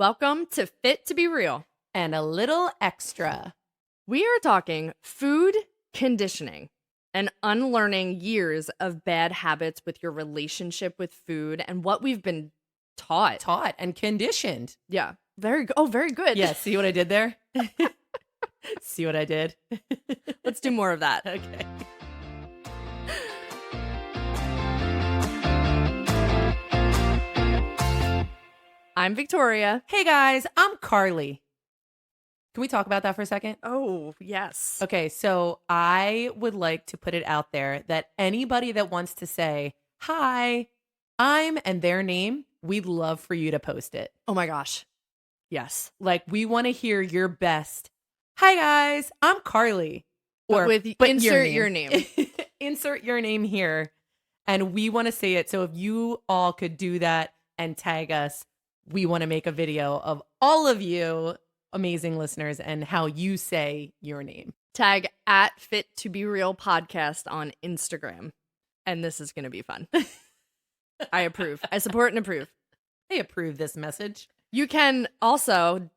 Welcome to Fit to Be Real. And a little extra. We are talking food conditioning and unlearning years of bad habits with your relationship with food and what we've been taught. Taught and conditioned. Yeah. Very good. Oh, very good. Yeah, see what I did there? See what I did? Let's do more of that. Okay. I'm Victoria. Hey guys, I'm Carly. Can we talk about that for a second? Oh, yes. Okay, so I would like to put it out there that anybody that wants to say, hi, I'm and their name, we'd love for you to post it. Oh my gosh. Yes. Like, we want to hear your best. Hi guys, I'm Carly. But insert your name. Insert your name here. And we want to say it. So if you all could do that and tag us, we want to make a video of all of you amazing listeners and how you say your name. Tag at Fit to Be Real podcast on Instagram. And this is going to be fun. I approve. I support and approve. I approve this message. You can also,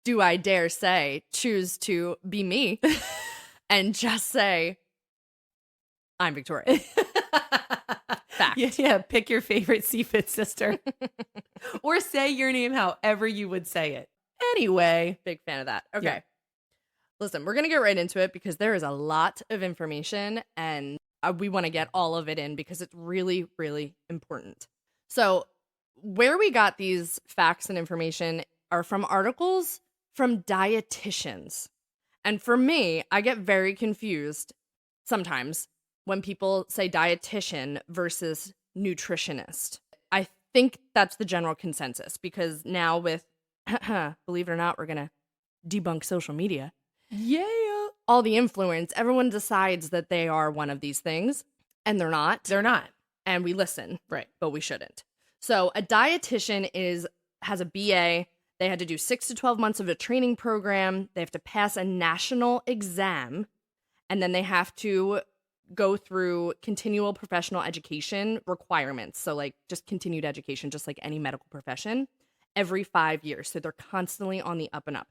do I dare say, choose to be me and just say, I'm Victoria. Fact. Yeah, pick your favorite CFIT sister. Or say your name however you would say it. Anyway. Big fan of that. Okay. Yeah. Listen, we're going to get right into it because there is a lot of information and we want to get all of it in because it's really, really important. So where we got these facts and information are from articles from dietitians. And for me, I get very confused sometimes when people say dietitian versus nutritionist. I think that's the general consensus because now with, believe it or not, we're going to debunk social media. Yeah. All the influence, everyone decides that they are one of these things and they're not. They're not. And we listen. Right. But we shouldn't. So a dietitian has a BA. They had to do 6 to 12 months of a training program. They have to pass a national exam. And then they have to go through continual professional education requirements. So like just continued education, just like any medical profession, every 5 years. So they're constantly on the up and up.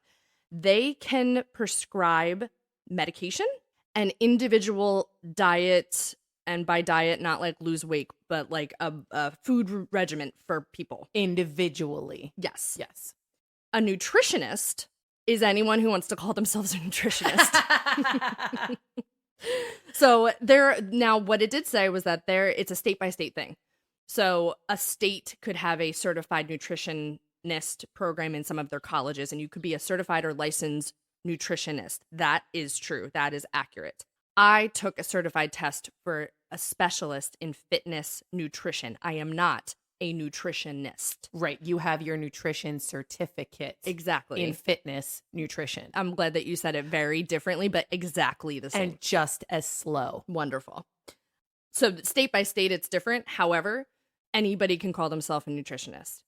They can prescribe medication and individual diet, and by diet, not like lose weight, but like a food regimen for people. Individually. Yes. Yes. A nutritionist is anyone who wants to call themselves a nutritionist. So now what it did say was that it's a state by state thing. So a state could have a certified nutritionist program in some of their colleges, and you could be a certified or licensed nutritionist. That is true. That is accurate. I took a certified test for a specialist in fitness nutrition. I am not a nutritionist. Right. You have your nutrition certificate. Exactly. In fitness nutrition. I'm glad that you said it very differently, but exactly the same. And just as slow. Wonderful. So state by state, it's different. However, anybody can call themselves a nutritionist.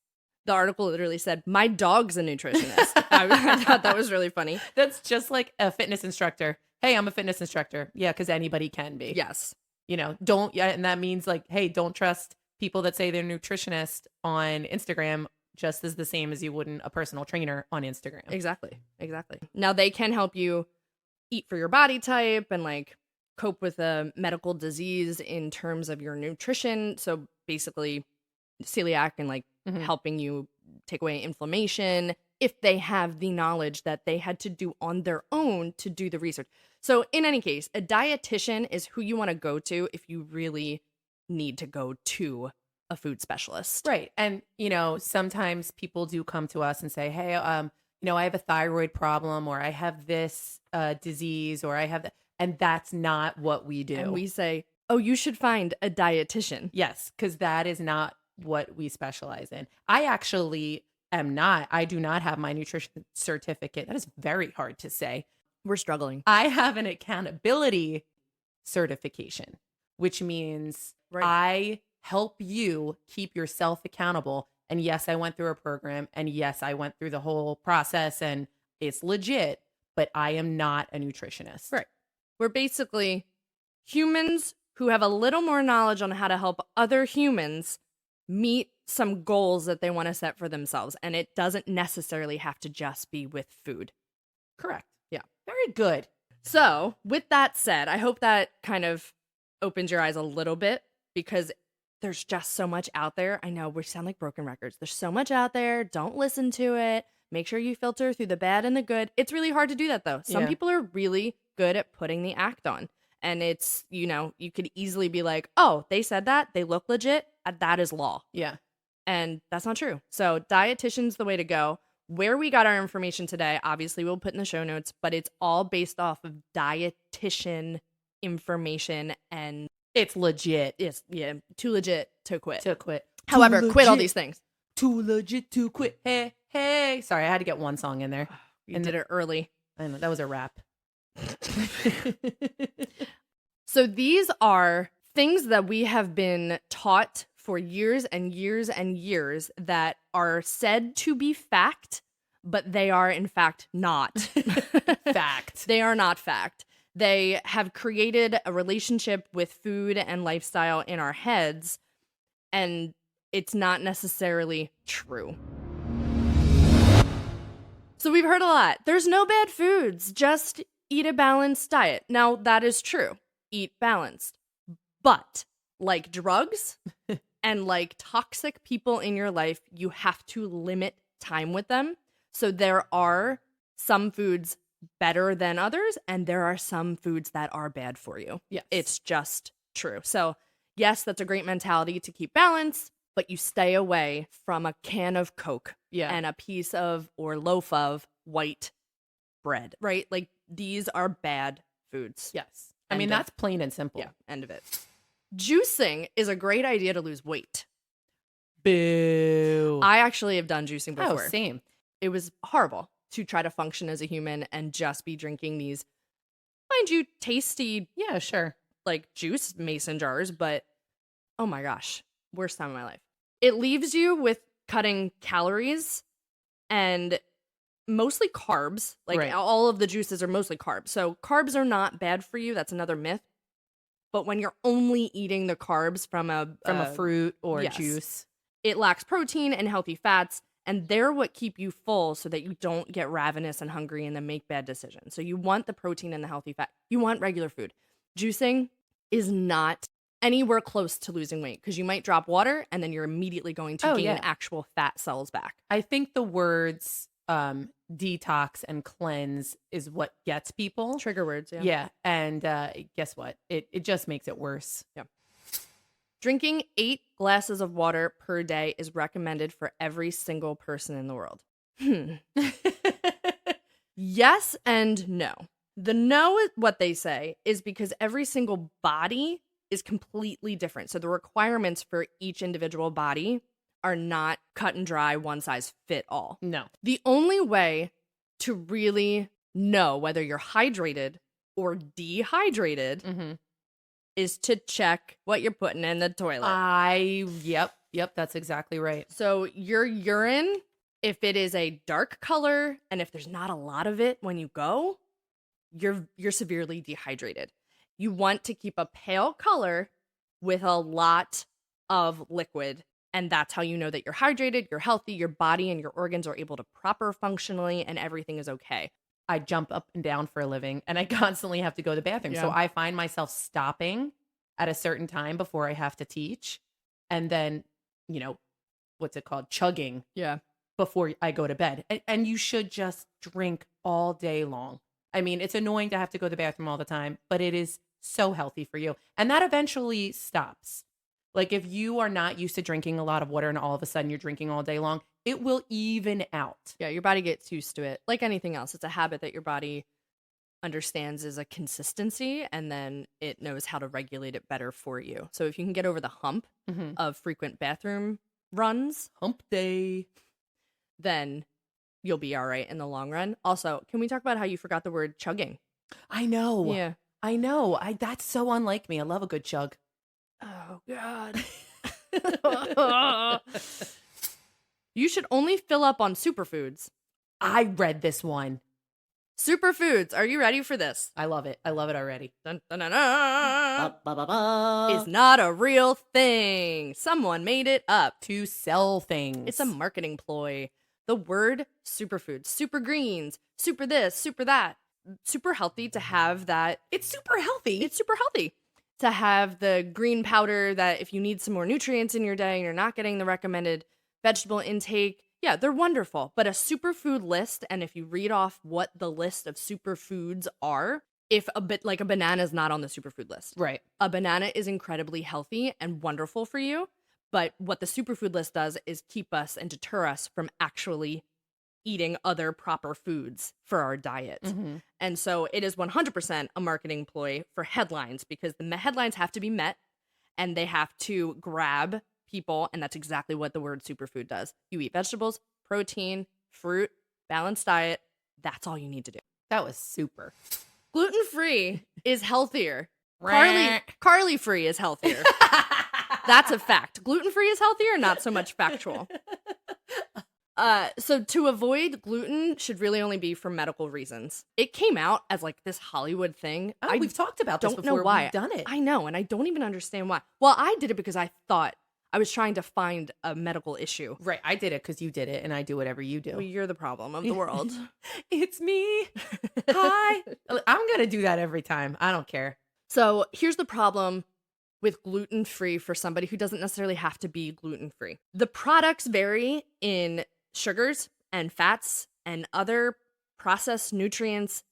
The article literally said, my dog's a nutritionist. I thought that was really funny. That's just like a fitness instructor. Hey, I'm a fitness instructor. Yeah, because anybody can be. Yes. You know, and that means like, hey, don't trust people that say they're nutritionist on Instagram just as the same as you wouldn't a personal trainer on Instagram. Exactly. Now they can help you eat for your body type and like cope with a medical disease in terms of your nutrition. So basically celiac and like helping you take away inflammation if they have the knowledge that they had to do on their own to do the research. So in any case, a dietitian is who you want to go to if you really need to go to a food specialist. Right. And, you know, sometimes people do come to us and say, hey, you know, I have a thyroid problem or I have this disease or I have that. And that's not what we do. And we say, oh, you should find a dietitian. Yes, because that is not what we specialize in. I do not have my nutrition certificate. That is very hard to say. We're struggling. I have an accountability certification, which means I help you keep yourself accountable. And yes, I went through a program and yes, I went through the whole process and it's legit, but I am not a nutritionist. Right. We're basically humans who have a little more knowledge on how to help other humans meet some goals that they want to set for themselves. And it doesn't necessarily have to just be with food. Correct. Yeah. Very good. So, with that said, I hope that kind of opens your eyes a little bit because there's just so much out there. I know we sound like broken records. There's so much out there. Don't listen to it. Make sure you filter through the bad and the good. It's really hard to do that, though. Some people are really good at putting the act on. And it's, you know, you could easily be like, oh, they said that. They look legit. That is law. Yeah. And that's not true. So dietitian's the way to go. Where we got our information today, obviously we'll put in the show notes, but it's all based off of dietitian information, and it's legit. It's too legit to quit. However, quit all these things. Too legit to quit. Hey, hey. Sorry, I had to get one song in there. You did it early. I know, that was a rap. So these are things that we have been taught for years and years and years that are said to be fact, but they are in fact not fact. They are not fact. They have created a relationship with food and lifestyle in our heads, and it's not necessarily true. So we've heard a lot. There's no bad foods. Just eat a balanced diet. Now, that is true. Eat balanced. But like drugs and like toxic people in your life, you have to limit time with them. So there are some foods better than others, and there are some foods that are bad for you. Yes. It's just true. So yes, that's a great mentality to keep balance, but you stay away from a can of Coke and a piece of or loaf of white bread, right? Like these are bad foods. Yes. I mean, that's plain and simple. Yeah, end of it. Juicing is a great idea to lose weight. Boo. I actually have done juicing before. Oh, same. It was horrible to try to function as a human and just be drinking these, mind you, tasty, like juice mason jars, but oh my gosh, worst time of my life. It leaves you with cutting calories and mostly carbs. Like all of the juices are mostly carbs. So carbs are not bad for you. That's another myth. But when you're only eating the carbs from a fruit or juice, it lacks protein and healthy fats, and they're what keep you full so that you don't get ravenous and hungry and then make bad decisions. So you want the protein and the healthy fat. You want regular food. Juicing is not anywhere close to losing weight because you might drop water and then you're immediately going to gain actual fat cells back. I think the words detox and cleanse is what gets people. Trigger words, Yeah, and guess what? It just makes it worse. Yeah. Drinking 8 glasses of water per day is recommended for every single person in the world. Yes and no. The no, what they say, is because every single body is completely different. So the requirements for each individual body are not cut and dry, one size fit all. No. The only way to really know whether you're hydrated or dehydrated is to check what you're putting in the toilet. Yep, that's exactly right. So your urine, if it is a dark color and if there's not a lot of it when you go, you're severely dehydrated. You want to keep a pale color with a lot of liquid, and that's how you know that you're hydrated, you're healthy, your body and your organs are able to proper functionally, and everything is okay. I jump up and down for a living, and I constantly have to go to the bathroom. Yeah. So I find myself stopping at a certain time before I have to teach, and then, what's it called? Chugging. Yeah. Before I go to bed. And you should just drink all day long. I mean, it's annoying to have to go to the bathroom all the time, but it is so healthy for you. And that eventually stops. Like if you are not used to drinking a lot of water and all of a sudden you're drinking all day long, it will even out. Yeah, your body gets used to it. Like anything else, it's a habit that your body understands as a consistency, and then it knows how to regulate it better for you. So if you can get over the hump of frequent bathroom runs, hump day, then you'll be all right in the long run. Also, can we talk about how you forgot the word chugging? I know. Yeah. I know. That's so unlike me. I love a good chug. Oh, God. You should only fill up on superfoods. I read this one. Superfoods. Are you ready for this? I love it. I love it already. Dun, dun, dun, dun. Ba, ba, ba, ba. Is not a real thing. Someone made it up. To sell things. It's a marketing ploy. The word superfoods, super greens, super this, super that. Super healthy to have that. It's super healthy. It's super healthy to have the green powder that if you need some more nutrients in your day and you're not getting the recommended vegetable intake, yeah, they're wonderful. But a superfood list, and if you read off what the list of superfoods are, if a bit like a banana is not on the superfood list. Right. A banana is incredibly healthy and wonderful for you, but what the superfood list does is keep us and deter us from actually eating other proper foods for our diet. Mm-hmm. And so it is 100% a marketing ploy for headlines because the headlines have to be met and they have to grab people. And that's exactly what the word superfood does. You eat vegetables, protein, fruit, balanced diet. That's all you need to do. That was super. Gluten-free is healthier. Rah. Carly-free is healthier. That's a fact. Gluten-free is healthier, not so much factual. So to avoid gluten should really only be for medical reasons. It came out as like this Hollywood thing. Oh, we've talked about this don't before. know why. We've done it. I know, and I don't even understand why. Well, I did it because I thought I was trying to find a medical issue. Right. I did it because you did it, and I do whatever you do. Well, you're the problem of the world. It's me. Hi. I'm going to do that every time. I don't care. So here's the problem with gluten-free for somebody who doesn't necessarily have to be gluten-free. The products vary in sugars and fats and other processed nutrients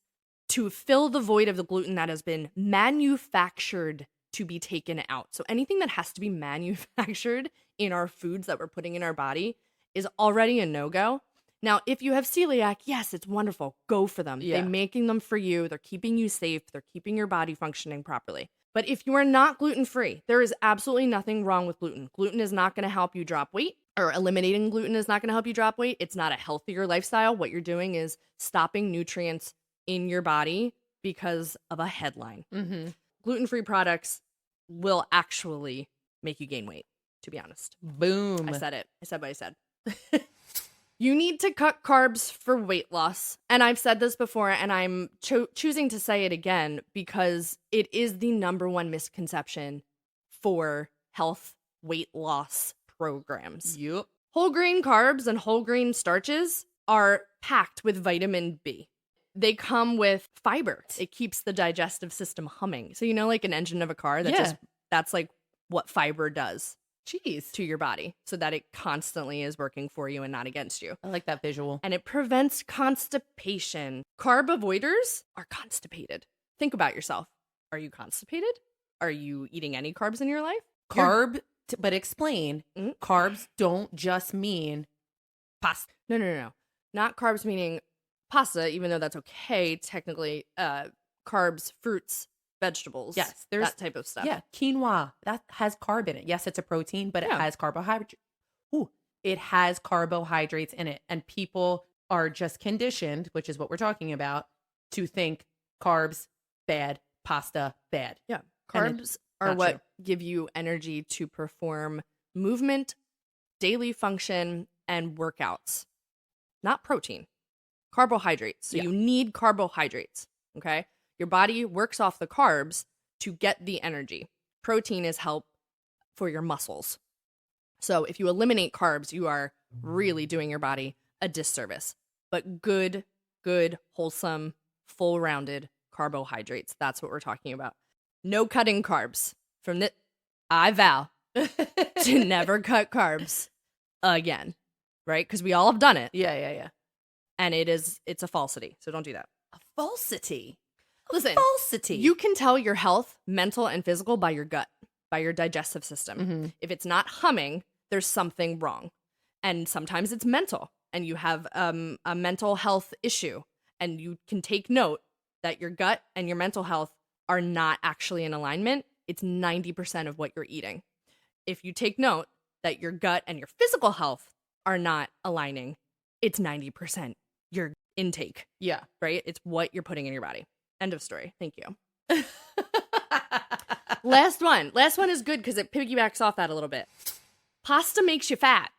to fill the void of the gluten that has been manufactured to be taken out. So anything that has to be manufactured in our foods that we're putting in our body is already a no-go. Now, if you have celiac, yes, it's wonderful. Go for them. Yeah. They're making them for you. They're keeping you safe. They're keeping your body functioning properly. But if you are not gluten-free, there is absolutely nothing wrong with gluten. Gluten is not going to help you drop weight, or eliminating gluten is not going to help you drop weight. It's not a healthier lifestyle. What you're doing is stopping nutrients in your body because of a headline. Mm-hmm. Gluten-free products will actually make you gain weight, to be honest. Boom. I said it. I said what I said. You need to cut carbs for weight loss. And I've said this before, and I'm choosing to say it again because it is the number one misconception for health weight loss programs. Yep. Whole grain carbs and whole grain starches are packed with vitamin B. They come with fiber. It keeps the digestive system humming. So, you know, like an engine of a car, that's like what fiber does. Jeez. To your body so that it constantly is working for you and not against you. I like that visual. And it prevents constipation. Carb avoiders are constipated. Think about yourself. Are you constipated? Are you eating any carbs in your life? But explain. Mhm. Carbs don't just mean pasta. No. Not carbs meaning pasta, even though that's okay, technically. Carbs, fruits, vegetables. Yes, there's that type of stuff. Yeah, quinoa, that has carb in it. Yes, it's a protein, but it has carbohydrate. Ooh, it has carbohydrates in it. And people are just conditioned, which is what we're talking about, to think carbs bad, pasta bad. Yeah. Carbs are not what true. give you energy to perform movement, daily function, and workouts. Not protein. Carbohydrates. So you need carbohydrates. Okay? Your body works off the carbs to get the energy. Protein is help for your muscles. So if you eliminate carbs, you are really doing your body a disservice. But good, wholesome, full-rounded carbohydrates. That's what we're talking about. No cutting carbs. From this, I vow to never cut carbs again. Right? Because we all have done it. Yeah. And it's a falsity. So don't do that. A falsity. Listen, Falsity. you can tell your health, mental and physical, by your gut, by your digestive system. Mm-hmm. If it's not humming, there's something wrong. And sometimes it's mental, and you have a mental health issue. And you can take note that your gut and your mental health are not actually in alignment. It's 90% of what you're eating. If you take note that your gut and your physical health are not aligning, it's 90% your intake. Yeah. Right? It's what you're putting in your body. End of story. Thank you. Last one. Last one is good because it piggybacks off that a little bit. Pasta makes you fat.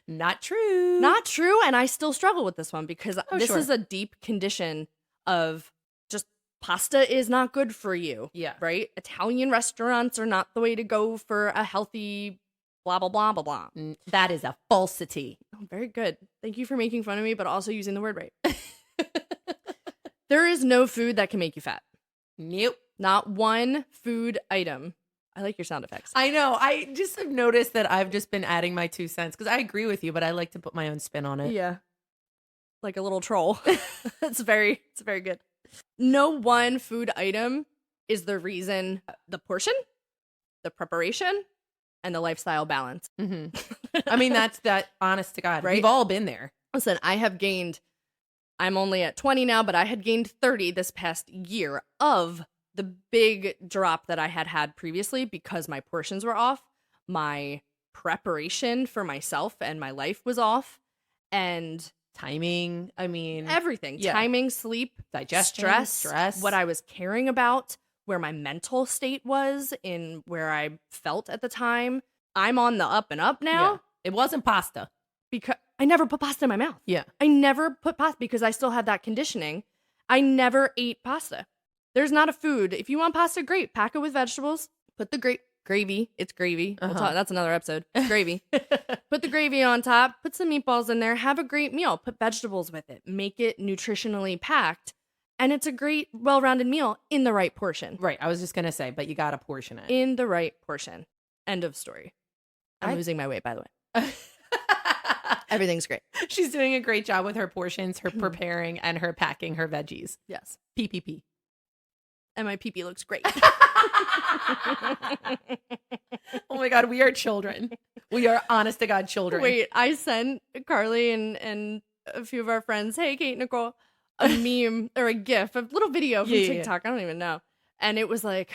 Not true. Not true. And I still struggle with this one because this sure. is a deep condition of just pasta is not good for you. Yeah. Right? Italian restaurants are not the way to go for a healthy blah, blah, blah, blah, blah. That is a falsity. Oh, very good. Thank you for making fun of me, but also using the word right. There is no food that can make you fat. Nope. Not one food item. I like your sound effects. I know. I just have noticed that I've just been adding my 2 cents because I agree with you, but I like to put my own spin on it. Yeah. Like a little troll. It's very good. No one food item is the reason the portion, the preparation, and the lifestyle balance. Mm-hmm. I mean, that's that honest to God. Right? We've all been there. Listen, I'm only at 20 now, but I had gained 30 this past year of the big drop that I had previously because my portions were off. My preparation for myself and my life was off. And timing, I mean, everything. Yeah. Timing, sleep, digestion, stress, what I was caring about, where my mental state was, in where I felt at the time. I'm on the up and up now. Yeah. It wasn't pasta. Because I never put pasta in my mouth. Yeah. I never put pasta because I still had that conditioning. I never ate pasta. There's not a food. If you want pasta, great. Pack it with vegetables. Put the gravy. It's gravy. We'll talk, that's another episode. Gravy. Put the gravy on top. Put some meatballs in there. Have a great meal. Put vegetables with it. Make it nutritionally packed. And it's a great, well-rounded meal in the right portion. Right. I was just going to say, but you got to portion it. In the right portion. End of story. I'm losing my weight, by the way. Everything's great. She's doing a great job with her portions, her preparing, and her packing her veggies. Yes. PPP. And my pee-pee looks great. Oh my God, we are children. We are honest to God children. Wait, I sent Carly and a few of our friends, hey, Kate, Nicole, a meme or a GIF, a little video from TikTok. I don't even know. And it was like,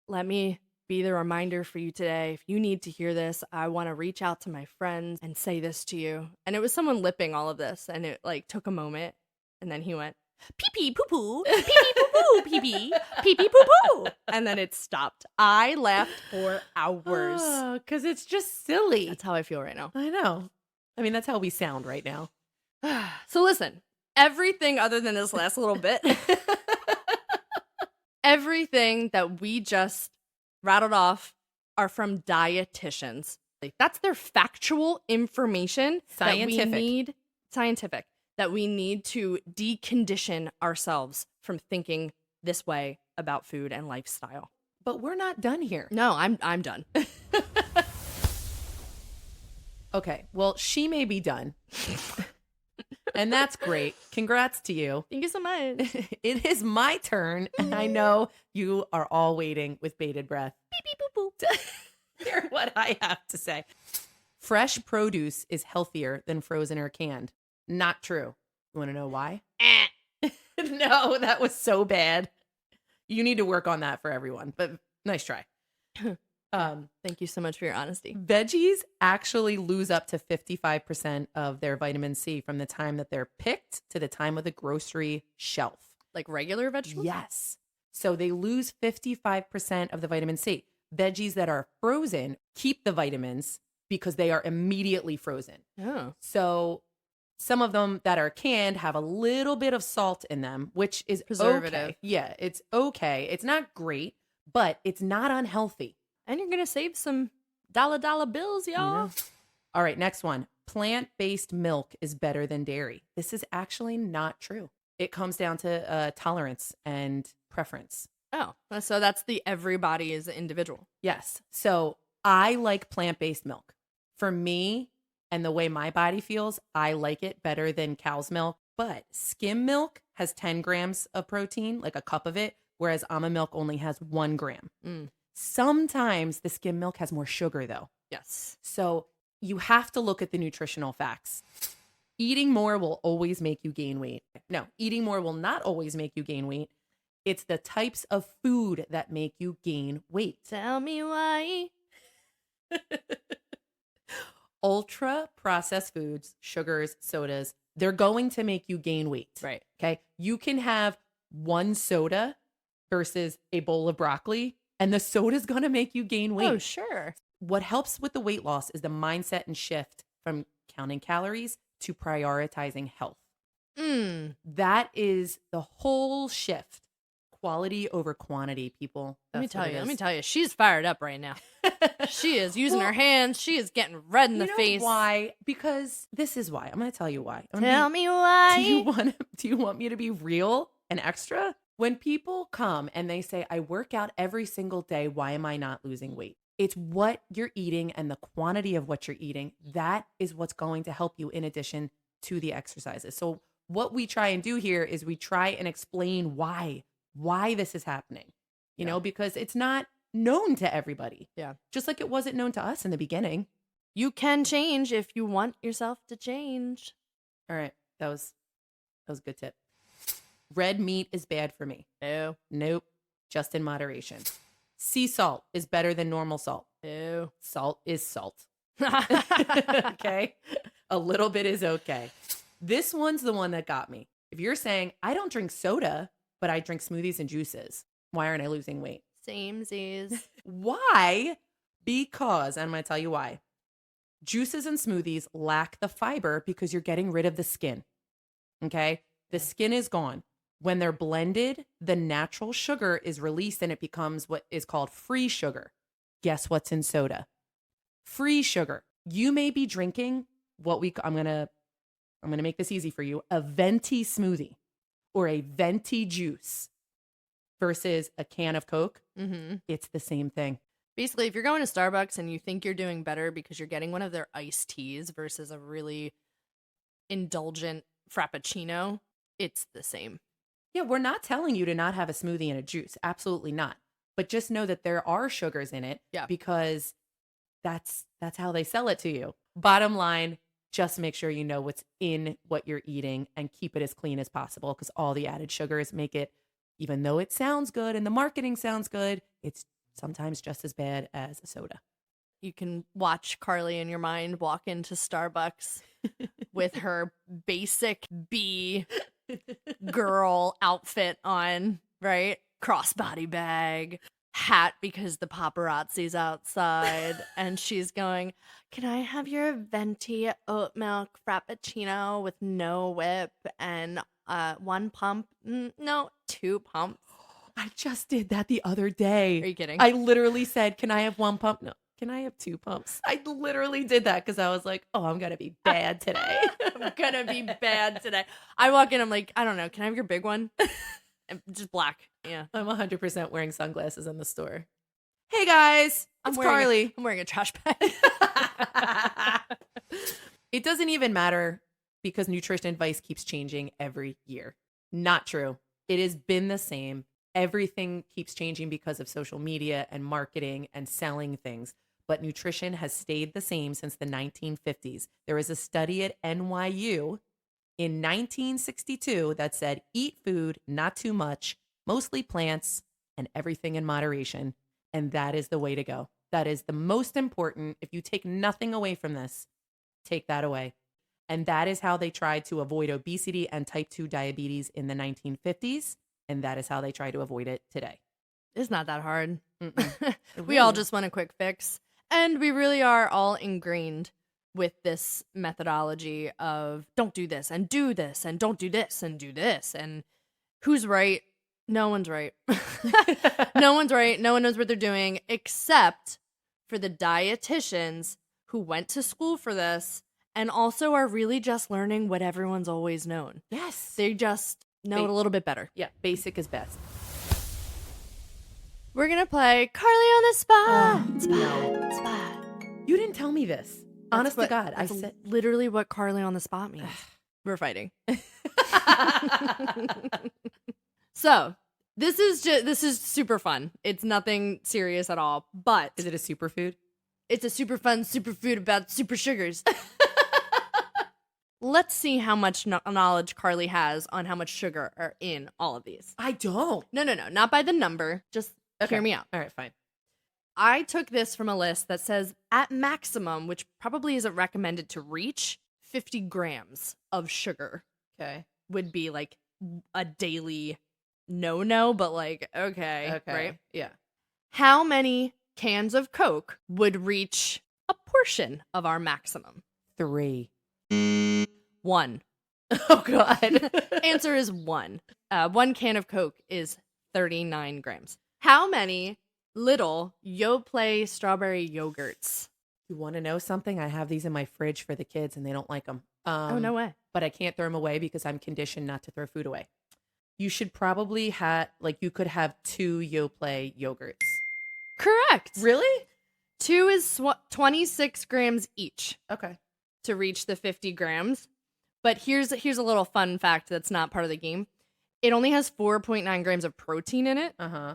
let me be the reminder for you today. If you need to hear this, I want to reach out to my friends and say this to you. And it was someone lipping all of this. And it like took a moment. And then he went, pee-pee, poo-poo, pee-pee, poo-poo, pee-pee, pee-pee, poo-poo. And then it stopped. I laughed for hours. Because it's just silly. That's how I feel right now. I know. I mean, that's how we sound right now. So listen, everything other than this last little bit, everything that we just rattled off are from dietitians. Like, that's their factual information Scientific. that we need to decondition ourselves from thinking this way about food and lifestyle. But we're not done here. No, I'm done. Okay, well, she may be done. And that's great. Congrats to you. Thank you so much. It is my turn, and I know you are all waiting with bated breath. Beep, beep, boop, boop. Hear what I have to say. Fresh produce is healthier than frozen or canned. Not true. You want to know why? No, that was so bad. You need to work on that for everyone, but nice try. Thank you so much for your honesty. Veggies actually lose up to 55% of their vitamin C from the time that they're picked to the time of the grocery shelf. Like regular vegetables? Yes. So they lose 55% of the vitamin C. Veggies that are frozen keep the vitamins because they are immediately frozen. Oh. So some of them that are canned have a little bit of salt in them, which is Preservative. okay. Yeah, it's okay. It's not great, but it's not unhealthy. And you're going to save some dollar bills, y'all. All right, next one. Plant-based milk is better than dairy. This is actually not true. It comes down to tolerance and preference. Oh, so that's the everybody is individual. Yes. So I like plant-based milk. For me and the way my body feels, I like it better than cow's milk. But skim milk has 10 grams of protein, like a cup of it, whereas almond milk only has 1 gram. Sometimes the skim milk has more sugar, though. Yes. So you have to look at the nutritional facts. Eating more will always make you gain weight. No, eating more will not always make you gain weight. It's the types of food that make you gain weight. Tell me why. Ultra processed foods, sugars, sodas, they're going to make you gain weight. Right. Okay. You can have one soda versus a bowl of broccoli, and the soda is going to make you gain weight. Oh, sure. What helps with the weight loss is the mindset and shift from counting calories to prioritizing health. Mm. That is the whole shift. Quality over quantity, people. Let That's me tell you, she's fired up right now. She is using her hands. She is getting red in the face. Why? Because this is why. I'm going to tell you why. Tell me why. Do you want me to be real and extra? When people come and they say, I work out every single day, why am I not losing weight? It's what you're eating and the quantity of what you're eating. That is what's going to help you in addition to the exercises. So what we try and do here is we try and explain why this is happening, you know, because it's not known to everybody. Yeah. Just like it wasn't known to us in the beginning. You can change if you want yourself to change. All right. That was a good tip. Red meat is bad for me. Ew. Nope. Just in moderation. Sea salt is better than normal salt. Ew. Salt is salt. Okay. A little bit is okay. This one's the one that got me. If you're saying, I don't drink soda, but I drink smoothies and juices, why aren't I losing weight? Samesies. Why? Because, and I'm going to tell you why. Juices and smoothies lack the fiber because you're getting rid of the skin. Okay? The skin is gone. When they're blended, the natural sugar is released and it becomes what is called free sugar. Guess what's in soda? Free sugar. You may be drinking I'm going to make this easy for you, a venti smoothie or a venti juice versus a can of Coke. Mm-hmm. It's the same thing. Basically, if you're going to Starbucks and you think you're doing better because you're getting one of their iced teas versus a really indulgent frappuccino, it's the same. Yeah, we're not telling you to not have a smoothie and a juice. Absolutely not. But just know that there are sugars in it because that's how they sell it to you. Bottom line, just make sure you know what's in what you're eating and keep it as clean as possible because all the added sugars make it, even though it sounds good and the marketing sounds good, it's sometimes just as bad as a soda. You can watch Carly in your mind walk into Starbucks with her basic B girl outfit on, right? Crossbody bag, hat because the paparazzi's outside, and she's going, can I have your venti oat milk frappuccino with no whip and one pump? No, 2 pumps. I just did that the other day. Are you kidding? I literally said, can I have 1 pump? No. Can I have 2 pumps? I literally did that because I was like, oh, I'm going to be bad today. I'm going to be bad today. I walk in, I'm like, I don't know. Can I have your big one? Just black. Yeah. I'm 100% wearing sunglasses in the store. Hey, guys. It's Carly. I'm wearing a trash bag. It doesn't even matter because nutrition advice keeps changing every year. Not true. It has been the same. Everything keeps changing because of social media and marketing and selling things. But nutrition has stayed the same since the 1950s. There was a study at NYU in 1962 that said, eat food, not too much, mostly plants, and everything in moderation. And that is the way to go. That is the most important. If you take nothing away from this, take that away. And that is how they tried to avoid obesity and type 2 diabetes in the 1950s. And that is how they try to avoid it today. It's not that hard. Really. We all just want a quick fix. And we really are all ingrained with this methodology of don't do this and do this and don't do this and do this. And who's right? No one's right. No one's right. No one knows what they're doing except for the dietitians who went to school for this and also are really just learning what everyone's always known. Yes. They just know it a little bit better. Yeah, basic is best. We're going to play Carly on the spot. Spot. You didn't tell me this. Honest to God. I said literally what Carly on the spot means. We're fighting. So, this is super fun. It's nothing serious at all, but is it a superfood? It's a super fun superfood about super sugars. Let's see how much knowledge Carly has on how much sugar are in all of these. I don't. No. Not by the number. Just hear me out. All right, fine. I took this from a list that says at maximum, which probably isn't recommended to reach, 50 grams of sugar. Okay. Would be like a daily no, but like, okay, right? Yeah. How many cans of Coke would reach a portion of our maximum? 3. 1. Oh, God. Answer is 1. 1 can of Coke is 39 grams. How many little Yoplait strawberry yogurts? You want to know something? I have these in my fridge for the kids and they don't like them. Oh, no way. But I can't throw them away because I'm conditioned not to throw food away. You should probably have, you could have 2 Yoplait yogurts. Correct. Really? 2 is 26 grams each Okay. to reach the 50 grams. But here's a little fun fact that's not part of the game. It only has 4.9 grams of protein in it. Uh-huh.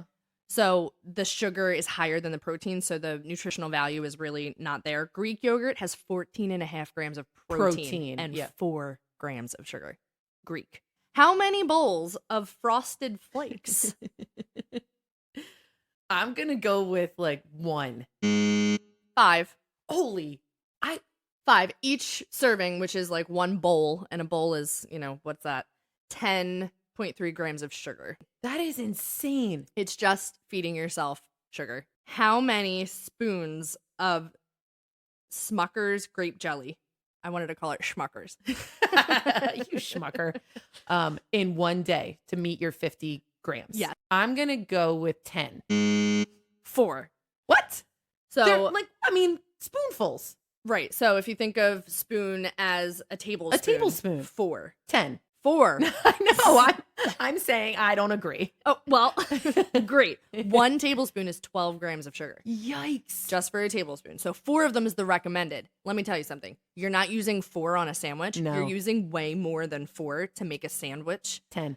So the sugar is higher than the protein, so the nutritional value is really not there. Greek yogurt has 14.5 grams of protein and 4 grams of sugar. Greek. How many bowls of Frosted Flakes? I'm going to go with 1. 5. Holy. 5. Each serving, which is 1 bowl, and a bowl is, what's that? 10.3 grams of sugar. That is insane. It's just feeding yourself sugar. How many spoons of Smucker's grape jelly? I wanted to call it Schmuckers. You schmucker. In one day to meet your 50 grams. Yeah. I'm going to go with 10. 4. What? So, They're spoonfuls. Right. So if you think of spoon as a tablespoon. A tablespoon. 4. 10. 4. I know. I'm saying I don't agree. Oh, well, great. 1 tablespoon is 12 grams of sugar. Yikes. Just for a tablespoon. So 4 of them is the recommended. Let me tell you something. You're not using 4 on a sandwich. No. You're using way more than 4 to make a sandwich. 10.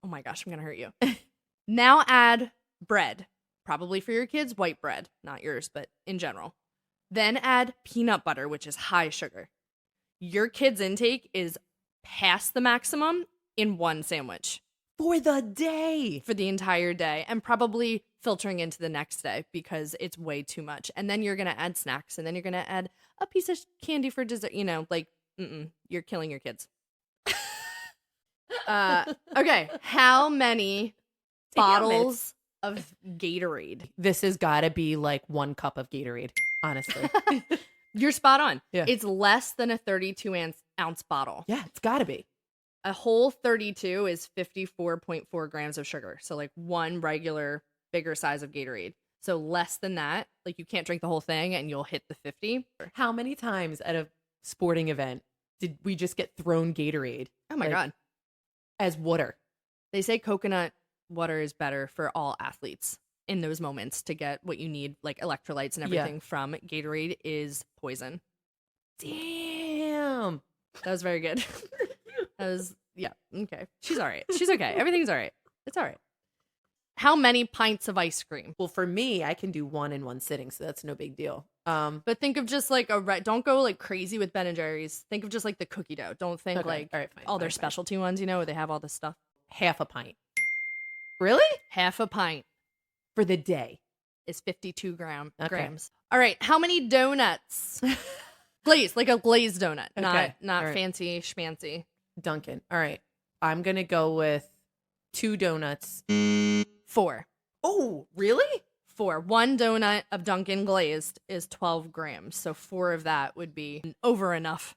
Oh my gosh, I'm going to hurt you. Now add bread. Probably for your kids, white bread. Not yours, but in general. Then add peanut butter, which is high sugar. Your kid's intake is past the maximum in 1 sandwich. For the day. For the entire day. And probably filtering into the next day because it's way too much. And then you're going to add snacks. And then you're going to add a piece of candy for dessert. You're killing your kids. Okay. How many bottles of Gatorade? This has got to be 1 cup of Gatorade, honestly. You're spot on. Yeah. It's less than a 32-ounce bottle. Yeah, it's got to be. A whole 32 is 54.4 grams of sugar. So 1 regular bigger size of Gatorade. So less than that, you can't drink the whole thing and you'll hit the 50. How many times at a sporting event did we just get thrown Gatorade? Oh my God. As water. They say coconut water is better for all athletes in those moments to get what you need, electrolytes and everything from Gatorade is poison. Damn. That was very good. Okay. She's all right. She's okay. Everything's all right. It's all right. How many pints of ice cream? Well, for me, I can do 1 in 1 sitting, so that's no big deal. But think of just don't go crazy with Ben and Jerry's. Think of just the cookie dough. Don't think all right, fine, all their fine. specialty ones, where they have all this stuff. Half a pint. Really? Half a pint For the day. is 52 grams. Okay. All right. How many donuts? Glazed, a glazed donut, Okay. not All right. fancy schmancy. Duncan. All right. I'm going to go with 2 donuts. 4. Oh, really? 4. 1 donut of Dunkin' glazed is 12 grams. So 4 of that would be over enough.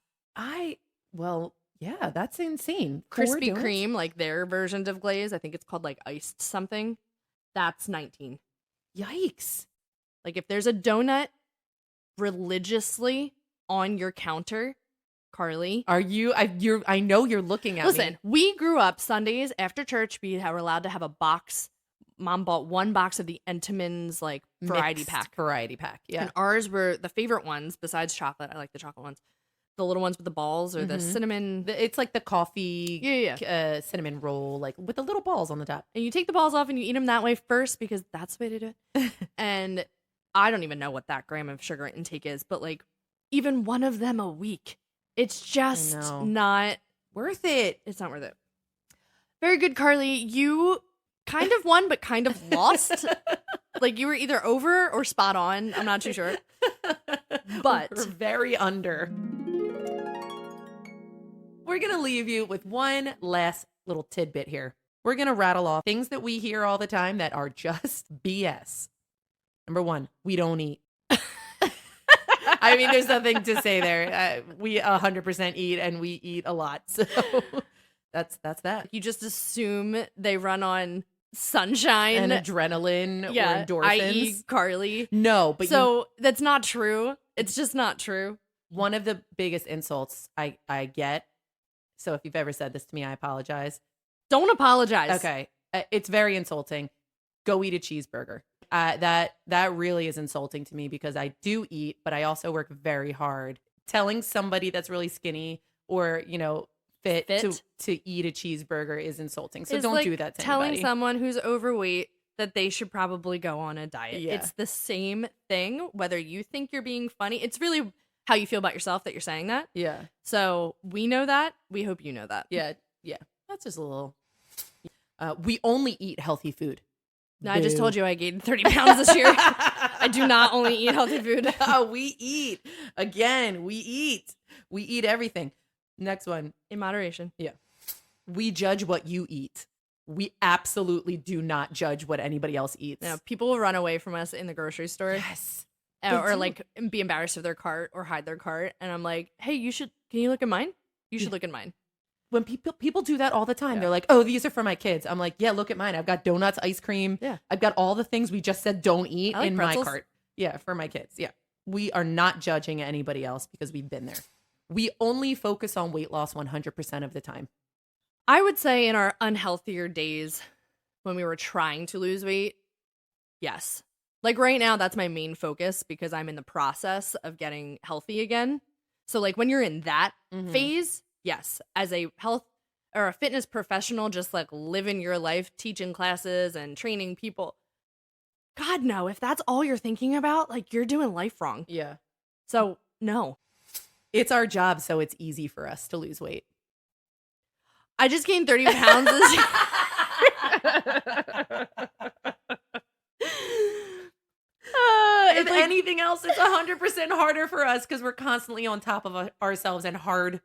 Yeah, that's insane. 4 Krispy donuts? Kreme, their versions of glaze, I think it's called iced something. That's 19. Yikes. If there's a donut religiously on your counter, Carly. Are you? I know you're looking at me. Listen, we grew up Sundays after church. We were allowed to have a box. Mom bought 1 box of the Entenmann's variety Mixed pack. Variety pack. Yeah. And ours were the favorite ones besides chocolate. I like the chocolate ones. The little ones with the balls or the cinnamon. It's like the coffee cinnamon roll, with the little balls on the top. And you take the balls off and you eat them that way first because that's the way to do it. And I don't even know what that gram of sugar intake is, but even 1 of them a week. It's just not worth it. It's not worth it. Very good, Carly. You kind of won, but kind of lost. You were either over or spot on. I'm not too sure. But we're very under. We're going to leave you with one last little tidbit here. We're going to rattle off things that we hear all the time that are just BS. Number 1, we don't eat. I mean, there's nothing to say there. We 100% eat, and we eat a lot. So that's that. You just assume they run on sunshine And adrenaline or yeah, endorphins. i.e. Carly. No, but so that's not true. It's just not true. One of the biggest insults I get, so if you've ever said this to me, I apologize. Don't apologize. Okay. It's very insulting. Go eat a cheeseburger. That really is insulting to me because I do eat, but I also work very hard. Telling somebody that's really skinny or, fit. To eat a cheeseburger is insulting. So don't do that to telling anybody. someone who's overweight that they should probably go on a diet. Yeah. It's the same thing, whether you think you're being funny. It's really how you feel about yourself that you're saying that. Yeah. So we know that. We hope you know that. Yeah. Yeah. That's just a little. We only eat healthy food. No, I just told you I gained 30 pounds this year. I do not only eat healthy food. No, we eat. Again, we eat. We eat everything. Next one. In moderation. Yeah. We judge what you eat. We absolutely do not judge what anybody else eats. No, people will run away from us in the grocery store. Yes. Or like be embarrassed of their cart or hide their cart. And I'm like, hey, can you look at mine? You should look at mine. When people do that all the time, Yeah. they're like, oh, these are for my kids. I'm like, yeah, look at mine. I've got donuts, ice cream. Yeah. I've got all the things we just said don't eat I like in pretzels. my cart. Yeah, for my kids. Yeah. We are not judging anybody else because we've been there. We only focus on weight loss 100% of the time. I would say in our unhealthier days when we were trying to lose weight, yes. Like right now, that's my main focus because I'm in the process of getting healthy again. So like when you're in that phase, yes, as a health or a fitness professional, just like living your life, teaching classes and training people. God, no, if that's all you're thinking about, like you're doing life wrong. Yeah. So no. It's our job, so it's easy for us to lose weight. I just gained 30 pounds this year. If anything else, it's 100% harder for us because we're constantly on top of ourselves and hard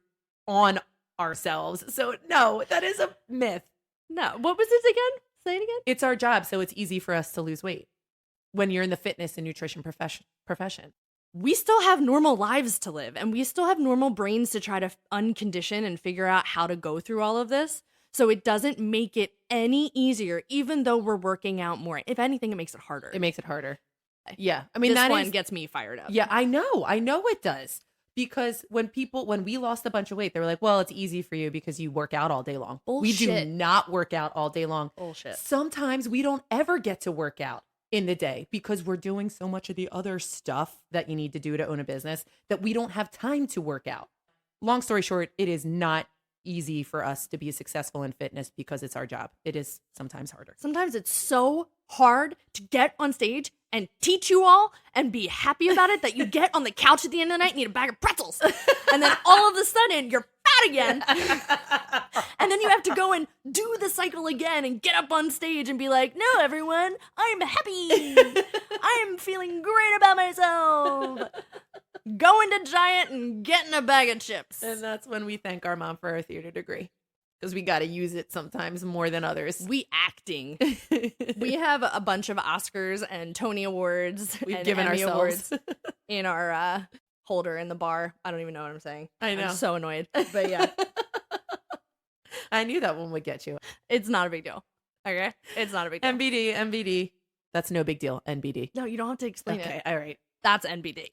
on ourselves. So no, that is a myth. No, what was it again? Say it again. It's our job, so it's easy for us to lose weight when you're in the fitness and nutrition profession. We still have normal lives to live, and we still have normal brains to try to uncondition and figure out how to go through all of this. So it doesn't make it any easier, even though we're working out more. If anything, it makes it harder. It makes it harder. Yeah. I mean, this one gets me fired up. Yeah, I know it does. Because when we lost a bunch of weight, they were like, well, it's easy for you because you work out all day long. Bullshit. We do not work out all day long. Bullshit. Sometimes we don't ever get to work out in the day because we're doing so much of the other stuff that you need to do to own a business that we don't have time to work out. Long story short, it is not easy for us to be successful in fitness because it's our job. It is sometimes harder. Sometimes it's so hard to get on stage and teach you all and be happy about it that you get on the couch at the end of the night and eat a bag of pretzels. And then all of a sudden you're fat again. And then you have to go and do the cycle again and get up on stage and be like, no, everyone, I'm happy. I'm feeling great about myself. Going to Giant and getting a bag of chips. And that's when we thank our mom for our theater degree. Because we got to use it sometimes more than others. We acting. We have a bunch of Oscars and Tony Awards We've and given Emmy ourselves Awards in our holder in the bar. I don't even know what I'm saying. I know. I'm so annoyed. But yeah, I knew that one would get you. it's not a big deal. Okay? It's not a big deal. NBD. That's no big deal. NBD. No, you don't have to explain Okay, it. all right. That's NBD.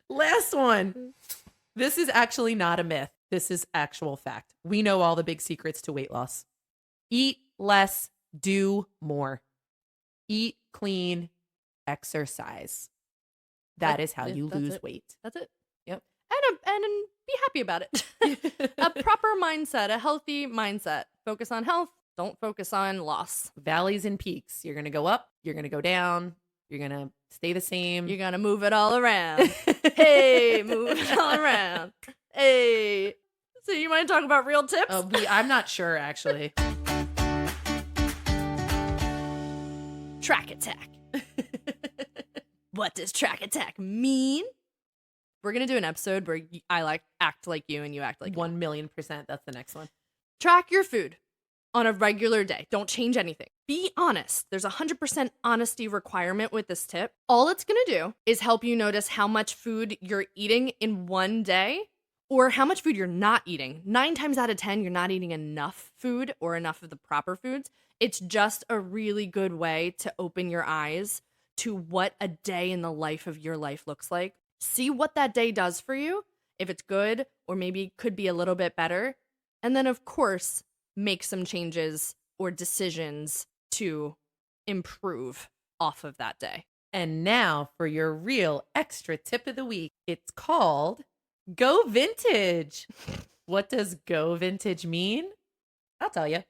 Last one. This is actually not a myth. This is actual fact. We know all the big secrets to weight loss. Eat less, do more. Eat clean, exercise. That is how you lose weight. That's it. Yep. And be happy about it. A proper mindset, a healthy mindset. Focus on health. Don't focus on loss. Valleys and peaks. You're going to go up. You're going to go down. You're going to stay the same. You're gonna move it all around. Hey, move it all around. Hey. So you want to talk about real tips? I'm not sure, actually. Track attack. What does track attack mean? We're gonna do an episode where I act like you and you act like me. 1,000,000%. That's the next one. Track your food on a regular day. Don't change anything. Be honest. There's a 100% honesty requirement with this tip. All it's going to do is help you notice how much food you're eating in one day or how much food you're not eating. 9 times out of 10, you're not eating enough food or enough of the proper foods. It's just a really good way to open your eyes to what a day in the life of your life looks like. See what that day does for you, if it's good or maybe could be a little bit better. And then, of course, make some changes or decisions to improve off of that day. And now for your real extra tip of the week. It's called Go Vintage. What does go vintage mean? I'll tell you.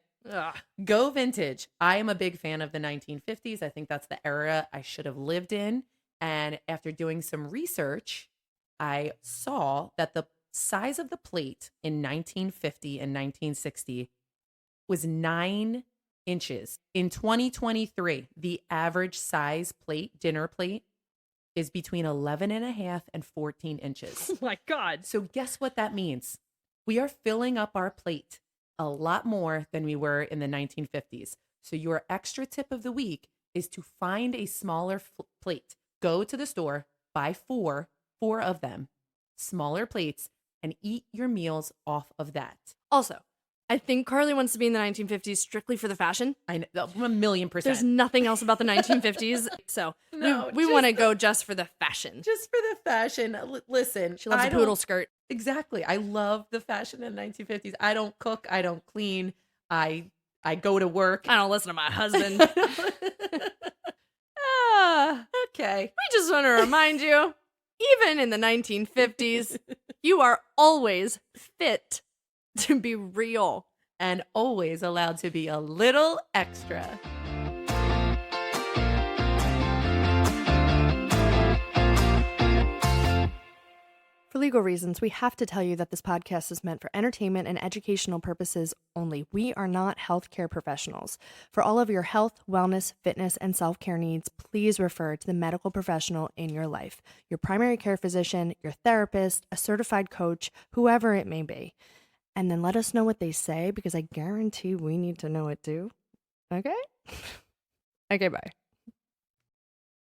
Go vintage. I am a big fan of the 1950s. I think that's the era I should have lived in. And after doing some research, I saw that the size of the plate in 1950 and 1960 was 9 inches. In 2023, the average size plate, dinner plate, is between 11 and a half and 14 inches. Oh my God. So guess what that means? We are filling up our plate a lot more than we were in the 1950s. So your extra tip of the week is to find a smaller plate. Go to the store, buy four of them, smaller plates, and eat your meals off of that. Also, I think Carly wants to be in the 1950s strictly for the fashion. I know, 1,000,000%. There's nothing else about the 1950s. So No, we want to go just for the fashion. Just for the fashion. Listen. She loves a poodle skirt. Exactly. I love the fashion in the 1950s. I don't cook. I don't clean. I go to work. I don't listen to my husband. Okay. We just want to remind you, even in the 1950s, you are always fit to be real. And always allowed to be a little extra. For legal reasons, we have to tell you that this podcast is meant for entertainment and educational purposes only. We are not healthcare professionals. For all of your health, wellness, fitness, and self-care needs, please refer to the medical professional in your life. Your primary care physician, your therapist, a certified coach, whoever it may be. And then let us know what they say, because I guarantee we need to know it too. Okay? Okay, bye.